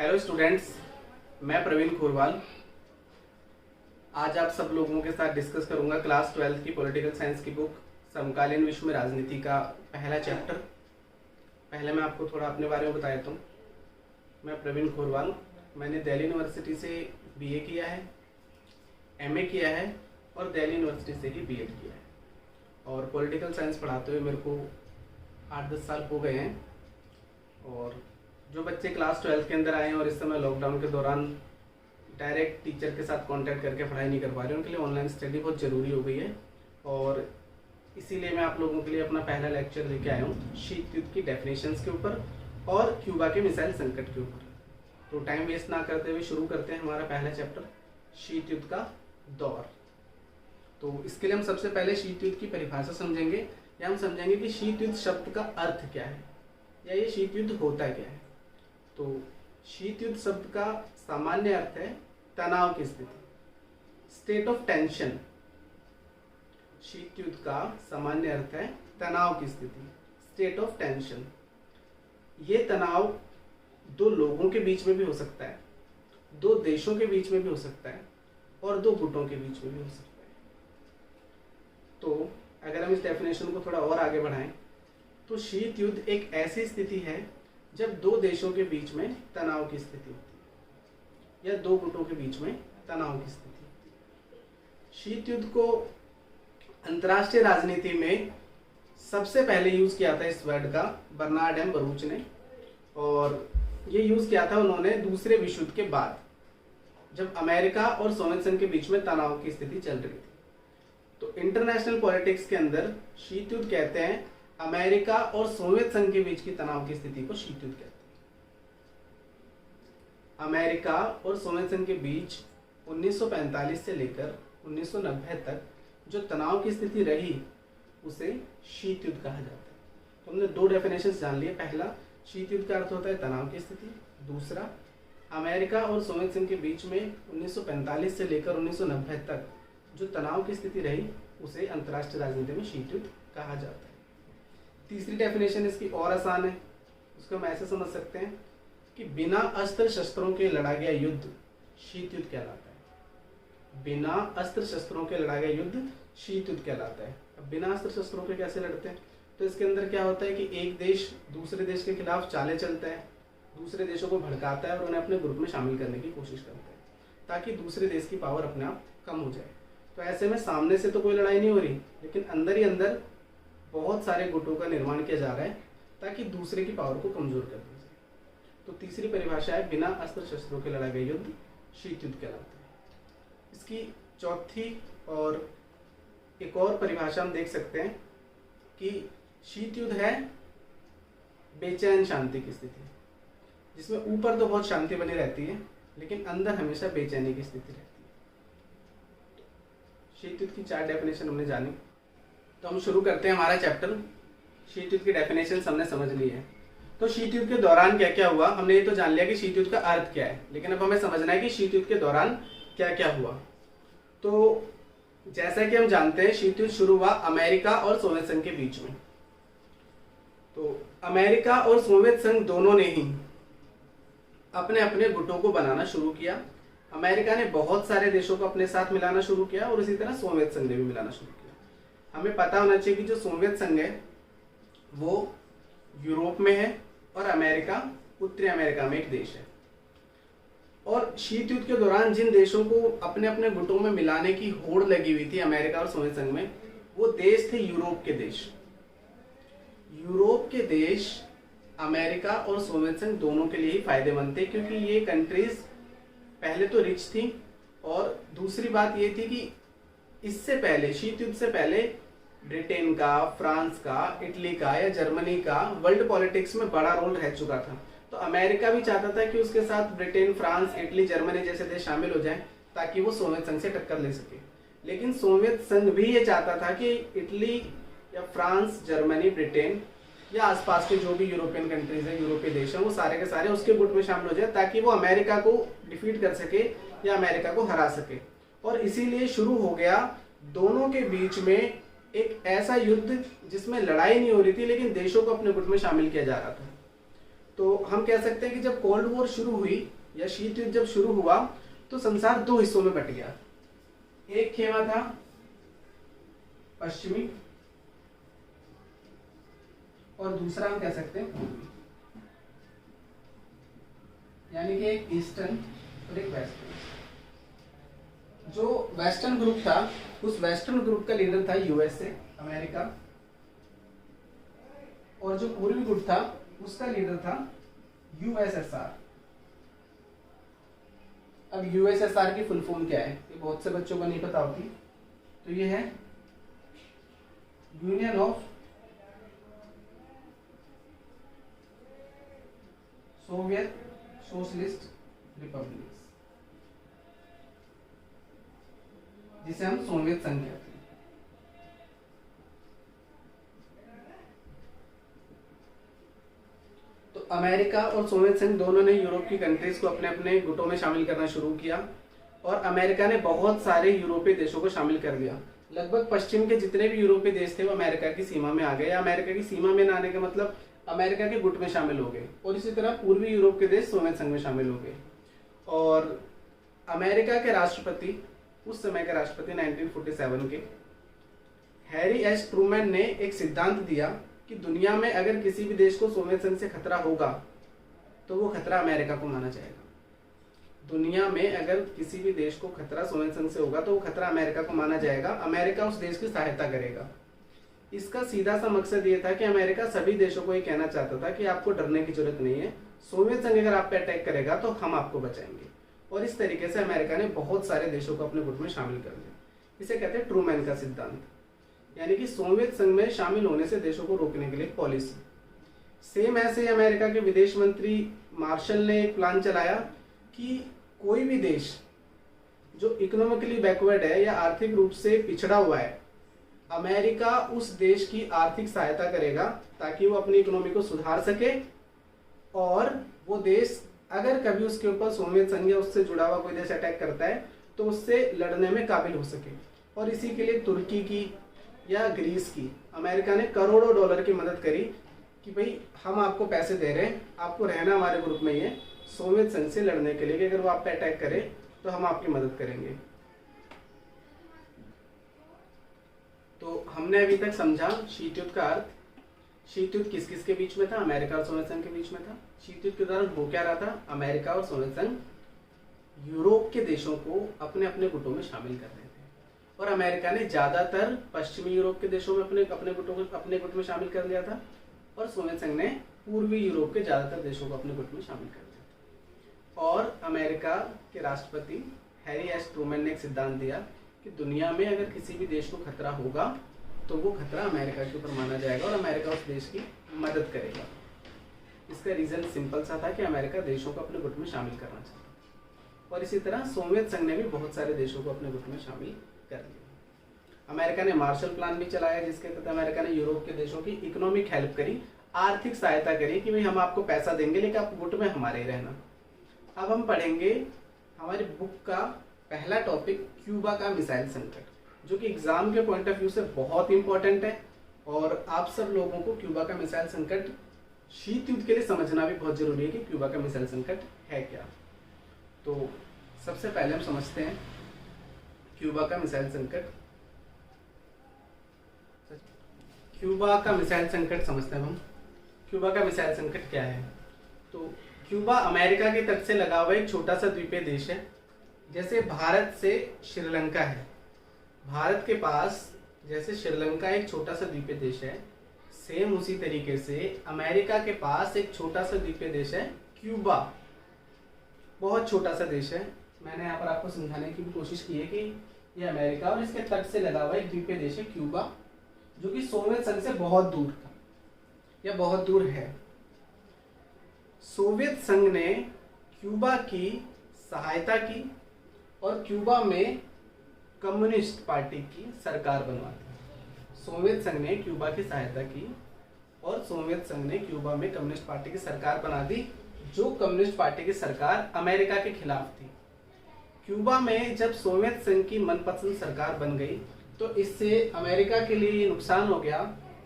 Hello students, मैं प्रवीण खोरवाल। आज आप सब लोगों के साथ डिस्कस करूंगा क्लास 12 की पॉलिटिकल साइंस की बुक समकालीन विश्व में राजनीति का पहला चैप्टर। पहले मैं आपको थोड़ा अपने बारे में बता देता हूँ। मैं प्रवीण खोरवाल, मैंने दिल्ली यूनिवर्सिटी से बीए किया है, एमए किया है और दिल्ली यूनिवर्सिटी से ही बीएड किया है। और पॉलिटिकल साइंस पढ़ाते हुए मेरे को 8-10 साल हो गए हैं। और जो बच्चे क्लास 12 के अंदर आए हैं और इस समय लॉकडाउन के दौरान डायरेक्ट टीचर के साथ कांटेक्ट करके पढ़ाई नहीं कर पा रहे, उनके लिए ऑनलाइन स्टडी बहुत ज़रूरी हो गई है। और इसीलिए मैं आप लोगों के लिए अपना पहला लेक्चर लेके आया हूँ शीत युद्ध की डेफिनेशंस के ऊपर और क्यूबा के मिसाइल संकट के ऊपर। तो टाइम वेस्ट ना करते हुए शुरू करते हैं हमारा पहला चैप्टर, शीत युद्ध का दौर। तो इसके लिए हम सबसे पहले शीत युद्ध की परिभाषा समझेंगे, या हम समझेंगे कि शीत युद्ध शब्द का अर्थ क्या है या ये शीत युद्ध होता क्या है। तो शीत युद्ध शब्द का सामान्य अर्थ है तनाव की स्थिति, स्टेट ऑफ टेंशन। शीत युद्ध का सामान्य अर्थ है तनाव की स्थिति, स्टेट ऑफ टेंशन। ये तनाव दो लोगों के बीच में भी हो सकता है, दो देशों के बीच में भी हो सकता है और दो गुटों के बीच में भी हो सकता है। तो अगर हम इस डेफिनेशन को थोड़ा और आगे बढ़ाएं तो शीत युद्ध एक ऐसी स्थिति है जब दो देशों के बीच में तनाव की स्थिति होती है या दो गुटों के बीच में तनाव की स्थिति होती है। शीत युद्ध को अंतर्राष्ट्रीय राजनीति में सबसे पहले यूज किया था इस वर्ड का बर्नार्ड एम बरूच ने, और ये यूज किया था उन्होंने दूसरे विश्व युद्ध के बाद, जब अमेरिका और सोवियत संघ के बीच में तनाव की स्थिति चल रही थी। तो इंटरनेशनल पॉलिटिक्स के अंदर शीत युद्ध कहते हैं अमेरिका और सोवियत संघ के बीच की तनाव की स्थिति को शीत युद्ध कहते हैं। अमेरिका और सोवियत संघ के बीच 1945 से लेकर 1990 तक जो तनाव की स्थिति रही उसे शीत युद्ध कहा जाता है। तो हमने दो डेफिनेशंस जान लिए। पहला, शीत युद्ध का अर्थ होता है तनाव की स्थिति। दूसरा, अमेरिका और सोवियत संघ के बीच में 1945 से लेकर 1990 तक जो तनाव की स्थिति रही उसे अंतर्राष्ट्रीय राजनीति में शीत युद्ध कहा जाता है। तीसरी डेफिनेशन इसकी और आसान है, उसको हम ऐसे समझ सकते हैं कि बिना अस्त्र शस्त्रों के लड़ा गया युद्ध शीत युद्ध कहलाता है। बिना अस्त्र शस्त्रों के लड़ा गया युद्ध शीत युद्ध कहलाता है। अब बिना अस्त्र शस्त्रों के कैसे लड़ते हैं? तो इसके अंदर क्या होता है कि एक देश दूसरे देश के खिलाफ चालें चलता है, दूसरे देशों को भड़काता है और उन्हें अपने ग्रुप में शामिल करने की कोशिश करता है ताकि दूसरे देश की पावर अपने आप कम हो जाए। तो ऐसे में सामने से तो कोई लड़ाई नहीं हो रही, लेकिन अंदर ही अंदर बहुत सारे गुटों का निर्माण किया जा रहा है ताकि दूसरे की पावर को कमजोर कर दिया जाए। तो तीसरी परिभाषा है बिना अस्त्र शस्त्रों के लड़ा गया युद्ध शीत युद्ध कहलाता है। इसकी चौथी और एक और परिभाषा हम देख सकते हैं कि शीत युद्ध है बेचैन शांति की स्थिति, जिसमें ऊपर तो बहुत शांति बनी रहती है लेकिन अंदर हमेशा बेचैनी की स्थिति रहती है। शीत युद्ध की 4 डेफिनेशन हमने जानी, तो हम शुरू करते हैं हमारा चैप्टर। शीत युद्ध की डेफिनेशन हमने समझ ली है। तो शीत युद्ध के दौरान क्या क्या हुआ, हमने ये तो जान लिया कि शीत युद्ध का अर्थ क्या है, लेकिन अब हमें समझना है कि शीत युद्ध के दौरान क्या क्या हुआ। तो जैसा कि हम जानते हैं शीत युद्ध शुरू हुआ अमेरिका और सोवियत संघ के बीच में। तो अमेरिका और सोवियत संघ दोनों ने ही अपने अपने गुटों को बनाना शुरू किया। अमेरिका ने बहुत सारे देशों को अपने साथ मिलाना शुरू किया और इसी तरह सोवियत संघ ने भी मिलाना शुरू किया। हमें पता होना चाहिए कि जो सोवियत संघ है वो यूरोप में है और अमेरिका उत्तरी अमेरिका में एक देश है। और शीत युद्ध के दौरान जिन देशों को अपने अपने गुटों में मिलाने की होड़ लगी हुई थी अमेरिका और सोवियत संघ में, वो देश थे यूरोप के देश। यूरोप के देश अमेरिका और सोवियत संघ दोनों के लिए ही फायदेमंद थे, क्योंकि ये कंट्रीज पहले तो रिच थी और दूसरी बात ये थी कि इससे पहले शीत युद्ध से पहले ब्रिटेन का, फ्रांस का, इटली का या जर्मनी का वर्ल्ड पॉलिटिक्स में बड़ा रोल रह चुका था। तो अमेरिका भी चाहता था कि उसके साथ ब्रिटेन, फ्रांस, इटली, जर्मनी जैसे देश शामिल हो जाएं ताकि वो सोवियत संघ से टक्कर ले सके। लेकिन सोवियत संघ भी ये चाहता था कि इटली या फ्रांस, जर्मनी, ब्रिटेन या आसपास के जो भी यूरोपियन कंट्रीज है, यूरोपीय देश हैं, वो सारे के सारे उसके गुट में शामिल हो जाए ताकि वो अमेरिका को डिफीट कर सके या अमेरिका को हरा सके। और इसीलिए शुरू हो गया दोनों के बीच में एक ऐसा युद्ध जिसमें लड़ाई नहीं हो रही थी लेकिन देशों को अपने गुट में शामिल किया जा रहा था। तो हम कह सकते हैं कि जब कोल्ड वॉर शुरू हुई या शीत युद्ध जब शुरू हुआ तो संसार दो हिस्सों में बट गया। एक खेमा था पश्चिमी और दूसरा हम कह सकते हैं पूर्वी, यानी कि एक ईस्टर्न और एक वेस्टर्न। जो वेस्टर्न ग्रुप था उस वेस्टर्न ग्रुप का लीडर था यूएसए अमेरिका, और जो पूर्वी ग्रुप था उसका लीडर था यूएसएसआर। अब यूएसएसआर की फुल फॉर्म क्या है ये बहुत से बच्चों को नहीं पता होती, तो ये है union of Soviet socialist republics, जिसे हम सोवियत संघ कहते हैं। तो अमेरिका और सोवियत संघ दोनों ने यूरोप की कंट्रीज को अपने अपने गुटों में शामिल करना शुरू किया, और अमेरिका ने बहुत सारे यूरोपीय देशों को शामिल कर दिया। लगभग पश्चिम के जितने भी यूरोपीय देश थे वो अमेरिका की सीमा में आ गए, या अमेरिका की सीमा में ना आने का मतलब अमेरिका के गुट में शामिल हो गए, और इसी तरह पूर्वी यूरोप के देश सोवियत संघ में शामिल हो गए। और अमेरिका के राष्ट्रपति, उस समय के राष्ट्रपति 1947 के हैरी एस ट्रूमैन ने एक सिद्धांत दिया कि दुनिया में अगर किसी भी देश को सोवियत संघ से खतरा होगा तो वो खतरा अमेरिका को माना जाएगा। दुनिया में अगर किसी भी देश को खतरा सोवियत संघ से होगा तो वो खतरा अमेरिका को माना जाएगा, अमेरिका उस देश की सहायता करेगा। इसका सीधा सा मकसद ये था कि अमेरिका सभी देशों को ये कहना चाहता था कि आपको डरने की जरूरत नहीं है, सोवियत संघ अगर आप पे अटैक करेगा तो हम आपको बचाएंगे। और इस तरीके से अमेरिका ने बहुत सारे देशों को अपने गुट में शामिल कर लिया। इसे कहते हैं ट्रूमैन का सिद्धांत, यानी कि सोवियत संघ में शामिल होने से देशों को रोकने के लिए पॉलिसी। सेम ऐसे ही अमेरिका के विदेश मंत्री मार्शल ने एक प्लान चलाया कि कोई भी देश जो इकोनॉमिकली बैकवर्ड है या आर्थिक रूप से पिछड़ा हुआ है, अमेरिका उस देश की आर्थिक सहायता करेगा ताकि वो अपनी इकोनॉमी को सुधार सके, और वो देश अगर कभी उसके ऊपर सोवियत संघ या उससे जुड़ा हुआ कोई देश अटैक करता है तो उससे लड़ने में काबिल हो सके। और इसी के लिए तुर्की की या ग्रीस की अमेरिका ने करोड़ों डॉलर की मदद करी कि भाई हम आपको पैसे दे रहे हैं, आपको रहना हमारे ग्रुप में ही है सोवियत संघ से लड़ने के लिए, कि अगर वो आप पे अटैक करे तो हम आपकी मदद करेंगे। तो हमने अभी तक समझा शीत युद्ध का अर्थ। शीत युद्ध किस किस के बीच में था? अमेरिका और सोवियत संघ के बीच में था। शीत युद्ध के दौरान हो क्या रहा था? अमेरिका और सोवियत संघ यूरोप के देशों को अपने अपने गुटों में शामिल कर रहे थे, और अमेरिका ने ज्यादातर पश्चिमी यूरोप के देशों में अपने गुटों को अपने गुट में शामिल कर लिया था, और सोवियत संघ ने पूर्वी यूरोप के ज्यादातर देशों को अपने गुट में शामिल कर लिया था। और अमेरिका के राष्ट्रपति हैरी एस ट्रूमैन ने एक सिद्धांत दिया कि दुनिया में अगर किसी भी देश को खतरा होगा तो वो खतरा अमेरिका के ऊपर माना जाएगा और अमेरिका उस देश की मदद करेगा। इसका रीजन सिंपल सा था कि अमेरिका देशों को अपने गुट में शामिल करना चाहता, और इसी तरह सोवियत संघ ने भी बहुत सारे देशों को अपने गुट में शामिल कर लिया। अमेरिका ने मार्शल प्लान भी चलाया, जिसके तहत अमेरिका ने यूरोप के देशों की इकोनॉमिक हेल्प करी, आर्थिक सहायता करी कि भाई हम आपको पैसा देंगे लेकिन आप गुट में हमारे ही रहना। अब हम पढ़ेंगे हमारी बुक का पहला टॉपिक क्यूबा का मिसाइल संकट, जो कि एग्जाम के पॉइंट ऑफ व्यू से बहुत इंपॉर्टेंट है, और आप सब लोगों को क्यूबा का मिसाइल संकट शीत युद्ध के लिए समझना भी बहुत जरूरी है कि क्यूबा का मिसाइल संकट है क्या। तो सबसे पहले हम समझते हैं क्यूबा का मिसाइल संकट। क्यूबा का मिसाइल संकट समझते हैं हम। क्यूबा का मिसाइल संकट क्या है? तो क्यूबा अमेरिका के तट से लगा हुआ एक छोटा सा द्वीपीय देश है। जैसे भारत से श्रीलंका है, भारत के पास जैसे श्रीलंका एक छोटा सा द्वीपीय देश है, सेम उसी तरीके से अमेरिका के पास एक छोटा सा द्वीपीय देश है क्यूबा। बहुत छोटा सा देश है। मैंने यहाँ पर आपको समझाने की भी कोशिश की है कि ये अमेरिका और इसके तट से लगा हुआ एक द्वीपीय देश है क्यूबा, जो कि सोवियत संघ से बहुत दूर था या बहुत दूर है। सोवियत संघ ने क्यूबा की सहायता की और क्यूबा में कम्युनिस्ट पार्टी की सरकार बनवा दी। सोवियत संघ ने क्यूबा की सहायता की और सोवियत संघ ने क्यूबा में कम्युनिस्ट पार्टी की सरकार बना दी, जो कम्युनिस्ट पार्टी की सरकार अमेरिका के खिलाफ थी। क्यूबा में जब सोवियत संघ की मनपसंद सरकार बन गई तो इससे अमेरिका के लिए ये नुकसान हो गया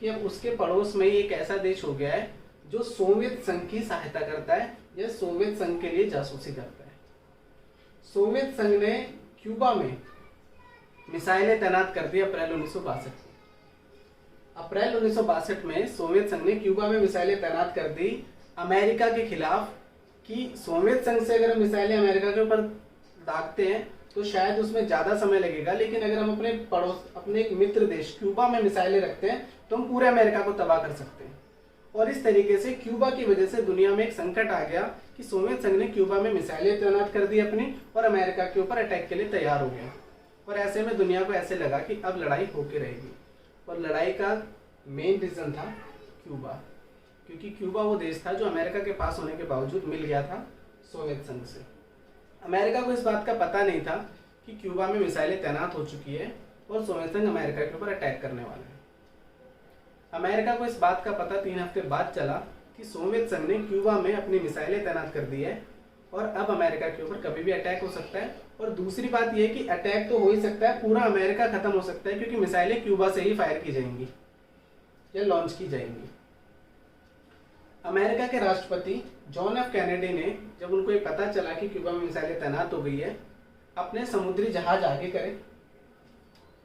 कि अब उसके पड़ोस में ही एक ऐसा देश हो गया है जो सोवियत संघ की सहायता करता है या सोवियत संघ के लिए जासूसी करता है। सोवियत संघ ने क्यूबा में मिसाइलें तैनात कर दी अप्रैल 1962 में। अप्रैल 1962 में सोवियत संघ ने क्यूबा में मिसाइलें तैनात कर दी अमेरिका के खिलाफ, कि सोवियत संघ से अगर हम मिसाइलें अमेरिका के ऊपर दागते हैं तो शायद उसमें ज्यादा समय लगेगा, लेकिन अगर हम अपने एक मित्र देश क्यूबा में मिसाइलें रखते हैं तो हम पूरे अमेरिका को तबाह कर सकते हैं। और इस तरीके से क्यूबा की वजह से दुनिया में एक संकट आ गया कि सोवियत संघ ने क्यूबा में मिसाइलें तैनात कर दी अपनी और अमेरिका के ऊपर अटैक के लिए तैयार हो गया। और ऐसे में दुनिया को ऐसे लगा कि अब लड़ाई होके रहेगी, और लड़ाई का मेन रीजन था क्यूबा, क्योंकि क्यूबा वो देश था जो अमेरिका के पास होने के बावजूद मिल गया था सोवियत संघ से। अमेरिका को इस बात का पता नहीं था कि क्यूबा में मिसाइलें तैनात हो चुकी है और सोवियत संघ अमेरिका के ऊपर अटैक करने वाला है। अमेरिका को इस बात का पता 3 हफ्ते बाद चला कि सोवियत संघ ने क्यूबा में अपनी मिसाइलें तैनात कर दी है और अब अमेरिका के ऊपर कभी भी अटैक हो सकता है। और दूसरी बात यह कि अटैक तो हो ही सकता है, पूरा अमेरिका खत्म हो सकता है, क्योंकि मिसाइलें क्यूबा से ही फायर की जाएंगी या लॉन्च की जाएंगी। अमेरिका के राष्ट्रपति जॉन एफ कैनेडी ने जब उनको ये पता चला कि क्यूबा में मिसाइलें तैनात हो गई है, अपने समुद्री जहाज आगे करे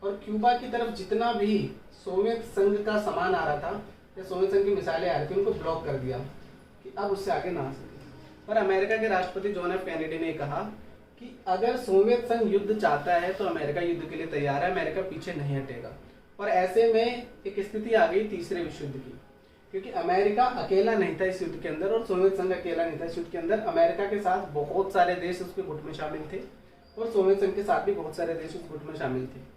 और क्यूबा की तरफ जितना भी सोवियत संघ का सामान आ रहा था या सोवियत संघ की मिसाइलें आ रही थी उनको ब्लॉक कर दिया कि अब उससे आगे ना आ सके। पर अमेरिका के राष्ट्रपति जॉन एफ कैनेडी ने कहा कि अगर सोवियत संघ युद्ध चाहता है तो अमेरिका युद्ध के लिए तैयार है, अमेरिका पीछे नहीं हटेगा। और ऐसे में एक स्थिति आ गई तीसरे विश्व युद्ध की, क्योंकि अमेरिका अकेला नहीं था इस युद्ध के अंदर और सोवियत संघ अकेला नहीं था इस युद्ध के अंदर। अमेरिका के साथ बहुत सारे देश उसके गुट में शामिल थे और सोवियत संघ के साथ भी बहुत सारे देश उस गुट में शामिल थे।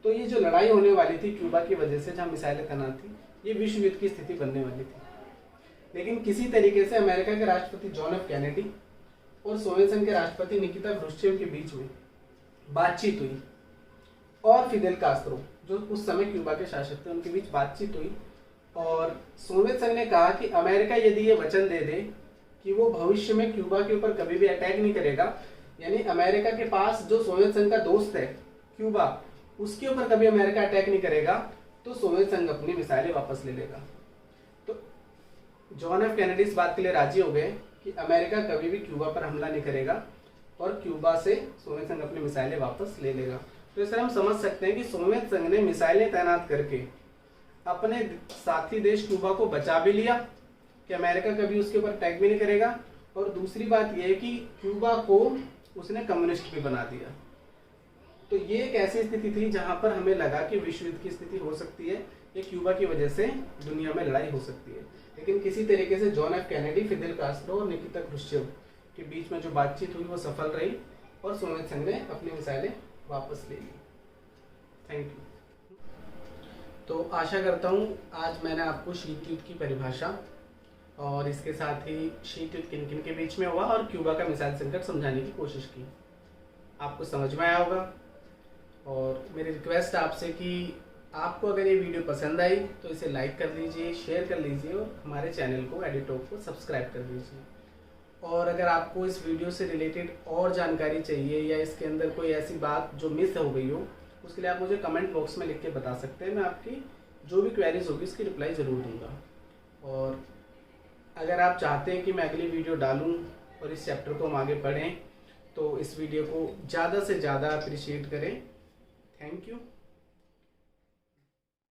तो ये जो लड़ाई होने वाली थी क्यूबा की वजह से, जहाँ मिसाइलें तैनात थी, ये विश्व युद्ध की स्थिति बनने वाली थी। लेकिन किसी तरीके से अमेरिका के राष्ट्रपति जॉन एफ कैनेडी और सोवियत संघ के राष्ट्रपति निकिता क्रुश्चेव के बीच में बातचीत हुई और फिदेल कास्त्रो जो उस समय क्यूबा के शासक थे उनके बीच बातचीत हुई। और सोवियत संघ ने कहा कि अमेरिका यदि ये वचन दे दे कि वो भविष्य में क्यूबा के ऊपर कभी भी अटैक नहीं करेगा, यानी अमेरिका के पास जो सोवियत संघ का दोस्त है क्यूबा, उसके ऊपर कभी अमेरिका अटैक नहीं करेगा, तो सोवियत संघ अपनी मिसाइलें वापस ले लेगा। तो जॉन एफ कैनेडी इस बात के लिए राजी हो गए कि अमेरिका कभी भी क्यूबा पर हमला नहीं करेगा और क्यूबा से सोवियत संघ अपनी मिसाइलें वापस ले लेगा। तो इससे हम समझ सकते हैं कि सोवियत संघ ने मिसाइलें तैनात करके अपने साथी देश क्यूबा को बचा भी लिया कि अमेरिका कभी उसके ऊपर अटैक भी नहीं करेगा, और दूसरी बात यह है कि क्यूबा को उसने कम्युनिस्ट भी बना दिया। तो ये एक ऐसी स्थिति थी जहां पर हमें लगा कि विश्व युद्ध की स्थिति हो सकती है, ये क्यूबा की वजह से दुनिया में लड़ाई हो सकती है। लेकिन किसी तरीके से John F Kennedy, Fidel Castro और निकिता क्रुश्चेव के बीच में जो बातचीत हुई वो सफल रही और सोवियत संघ ने अपनी मिसाइलें वापस ले ली। Thank you. तो आशा करता हूँ आज मैंने आपको शीत युद्ध की परिभाषा और इसके साथ ही शीत युद्ध किन किन के बीच में हुआ और क्यूबा का मिसाइल संकट समझाने की कोशिश की। आपको समझ में आया होगा। और मेरी रिक्वेस्ट आपसे कि आपको अगर ये वीडियो पसंद आई तो इसे लाइक कर लीजिए, शेयर कर लीजिए और हमारे चैनल को एडिटॉक को सब्सक्राइब कर लीजिए। और अगर आपको इस वीडियो से रिलेटेड और जानकारी चाहिए या इसके अंदर कोई ऐसी बात जो मिस हो गई हो, उसके लिए आप मुझे कमेंट बॉक्स में लिख के बता सकते हैं। मैं आपकी जो भी क्वेरीज होगी इसकी रिप्लाई ज़रूर दूंगा। और अगर आप चाहते हैं कि मैं अगली वीडियो डालूं और इस चैप्टर को हम आगे पढ़ें तो इस वीडियो को ज़्यादा से ज़्यादा अप्रिशिएट करें। Thank you.